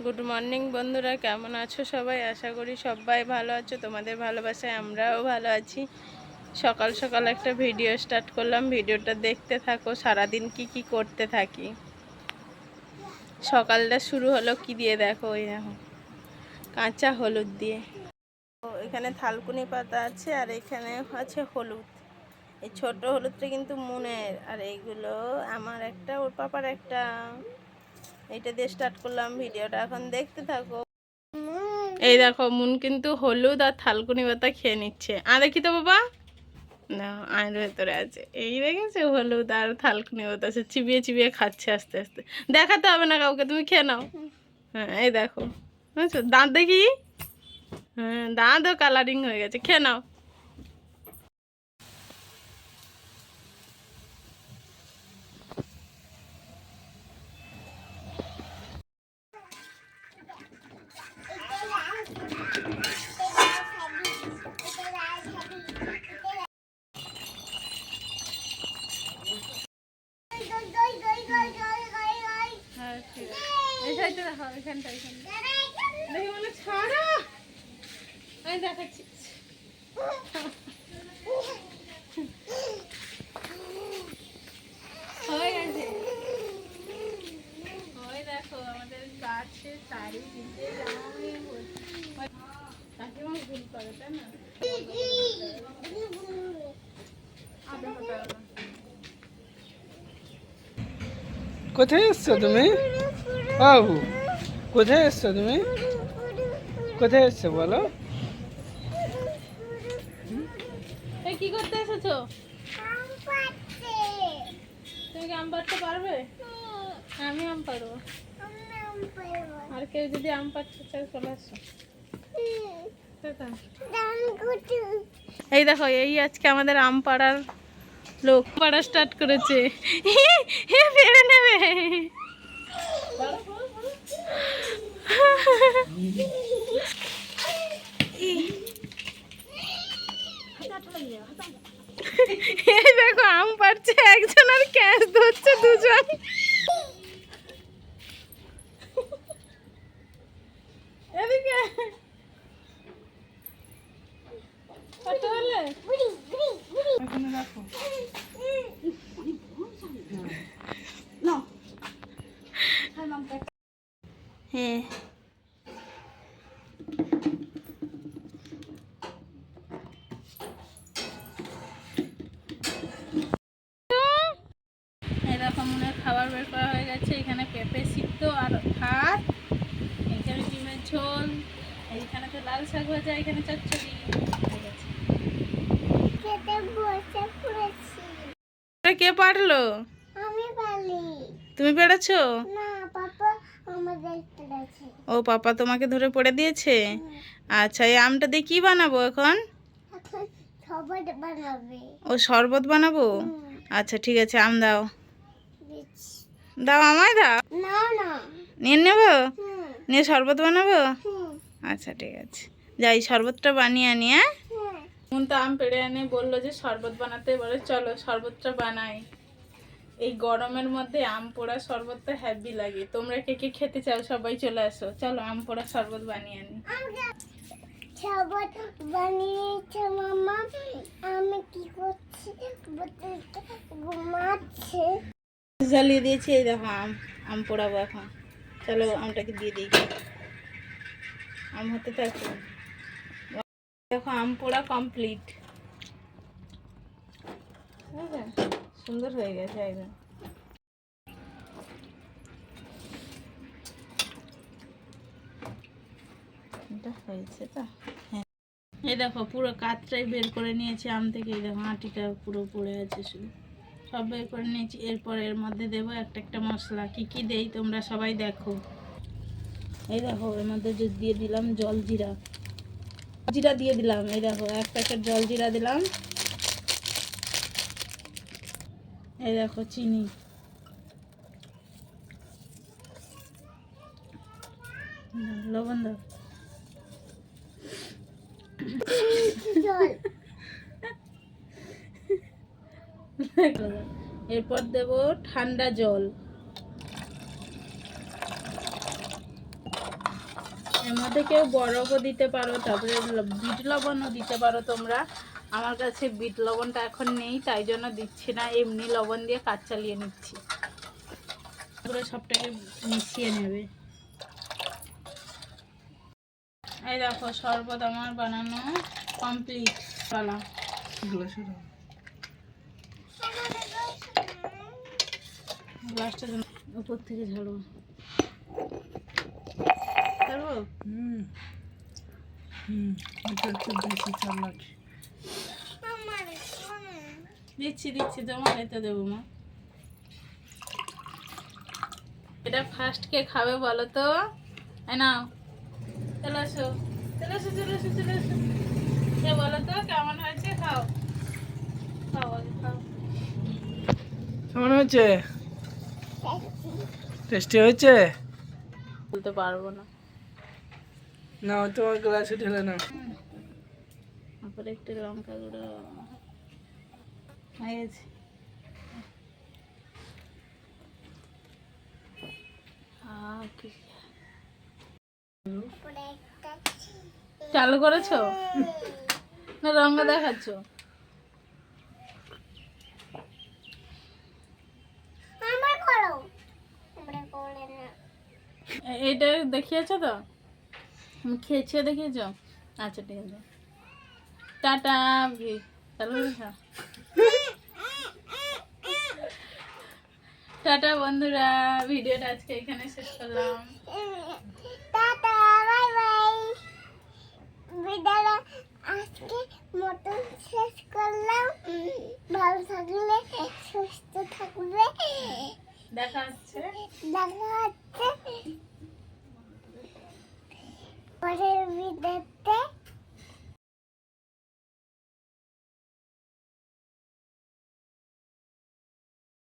Good morning বন্ধুরা, কেমন আছো সবাই? আশা করি সবাই ভালো আছো। তোমাদের ভালোবাসায় আমরাও ভালো আছি। সকাল সকাল একটা ভিডিও স্টার্ট করলাম, ভিডিওটা দেখতে থাকো। সারাদিন কি করতে থাকি। সকালটা শুরু হলো কি দিয়ে দেখো, ওই দেখো কাঁচা হলুদ দিয়ে। এখানে থালকুনি পাতা আছে আর এখানে আছে হলুদ। এই ছোট হলুদটা কিন্তু মুনের, আর এইগুলো আমার একটা, ওর পাপার একটা। এইটা দিয়ে স্টার্ট করলাম ভিডিওটা, এখন দেখতে থাকো। এই দেখো মুন কিন্তু হলুদ আর থালকুনি পাতা খেয়ে নিচ্ছে। দেখি তো বাবা, না আয়ের ভেতরে আছে। এই দেখেছো, হলুদ আর থালকুনি পাতা আছে, চিবিয়ে চিবিয়ে খাচ্ছে আস্তে আস্তে। দেখাতে হবে না কাউকে, তুমি খেয়ে নাও। হ্যাঁ এই দেখো, বুঝছো? দাঁত দেখি, হ্যাঁ দাঁতও কালারিং হয়ে গেছে। খেয়ে নাও। দেখাচ্ছি হয়ে গেছে। ওই দেখো আমাদের গাছে চারিদিকে কাকিমা ভুল করে, তাই না? কোথায় এসছো তুমি? বাবু কোথায় এসছো তুমি? কোথায় এসছো বলো? কি করতে এসেছো? তুমি কি আম পাড়তে পারবে? আমি আম পারবো। আর কেউ যদি আম পাড়তে চায় চলে আসো। এই দেখো, এই আজকে আমাদের আম পাড়ার লোক পাড়া স্টার্ট করেছে। পেরে নেবে। এই দেখো আম পাড়ছে একজন, আর ক্যাচ ধরছে দুজন। এদিকে হ্যাঁ এরকম মনে খাবার বের করা হয়ে গেছে। এখানে পেঁপে সিদ্ধ আর ভাত, এখানে ডিমের ঝোল, এইখানে তো লাল শাক ভাজা, এখানে চচ্চড়ি হয়ে গেছে। কে পারলো? আমি পারলি। তুমি পেরেছো? না, পাপা আমাদের পেরেছে। ও পাপা তোমাকে ধরে পড়ে দিয়েছে। আচ্ছা, এই আমটা দিয়ে কি বানাবো এখন? এখন শরবত বানাবে। ও শরবত বানাবো। আচ্ছা ঠিক আছে, আম দাও। দাও, আমায় দাও। না না, নিয়ে নেবো, নিয়ে শরবত বানাবো। আচ্ছা ঠিক আছে, যাই শরবতটা বানিয়ে আনি। হ্যাঁ মন তো আম পেড়ে আনে, বললো যে শরবত বানাতে, বলে চলো শরবতটা বানাই। এই গরমের মধ্যে আম পোড়া শরবতটা হ্যাপি লাগে। তোমরা কে কে খেতে চাও সবাই চলে আসো। চলো আম পোড়া শরবত বানিয়ে আনি। শরবত বানিয়েছে মামা। আমি কি করছি? ঘুমাচ্ছে। জ্বালিয়ে দিয়েছি। এই দেখো আম, আম পোড়াবো এখন। চলো আমটাকে দিয়ে দিই, আম হতে থাকো। দেখো আম পোড়া কমপ্লিট। সুন্দর হয়ে গেছে একদম। এটা হয়েছে তো। হ্যাঁ এই দেখো পুরো কাঠটাই বের করে নিয়েছি আম থেকে। এই দেখো আটিটা পুরো পড়ে আছে, শুধু সব বের করে নিয়েছি। এরপর এর মধ্যে দেবো একটা একটা মশলা। কি কি দেই তোমরা সবাই দেখো। এই দেখো এর মধ্যে দিয়ে দিলাম জল জিরা, জিরা দিয়ে দিলাম। এই দেখো এক প্যাকেট জল জিরা দিলাম। এই দেখো চিনি, লবণ দাও। এরপর দেব ঠান্ডা জল। এর মধ্যে কেউ বরফও দিতে পারো, তারপরে বিট লবণও দিতে পারো তোমরা। আমার কাছে বিট লবণটা এখন নেই, তাই জন্য দিচ্ছি না, এমনি লবণ দিয়ে কাজ চালিয়ে নিচ্ছি। পুরো সবটাকে মিশিয়ে নেবে। এই দেখো শরবত আমার বানানো কমপ্লিট। পালা গ্লাসটা উপর থেকে ঝাড়বো। ঝাড়বো? দিচ্ছি দিচ্ছি, তোমার এতে দেবো মা। এটা ফার্স্ট কে খাবে বলো তো? নাও চলে আসো, চলে আসো, চলে আসো, চলে আসো। কে বলো তো কেমন হয়েছে? খাও খাও আগে খাও। কেমন হয়েছে? টেস্টি হয়েছে? বলতে পারবো না। না তোমার গ্লাসে ঢেলে নাও। তারপরে একটু লঙ্কা গুঁড়ো হয়ে গেছে। চালু করেছো না রঙ দেখাচ্ছ? এটা দেখিয়েছো তো? খেয়েছো দেখিয়েছো? আচ্ছা ঠিক আছে, টাটা। চালু করেছো? টাটা বন্ধুরা, ভিডিওটা আজকে এখানে শেষ করলাম। Tata bye bye. ভিডিওটা আজকে মতন শেষ করলাম। ভালো থাকলে সুস্থ থাকবে। দেখা হচ্ছে পরের ভিডিওতে।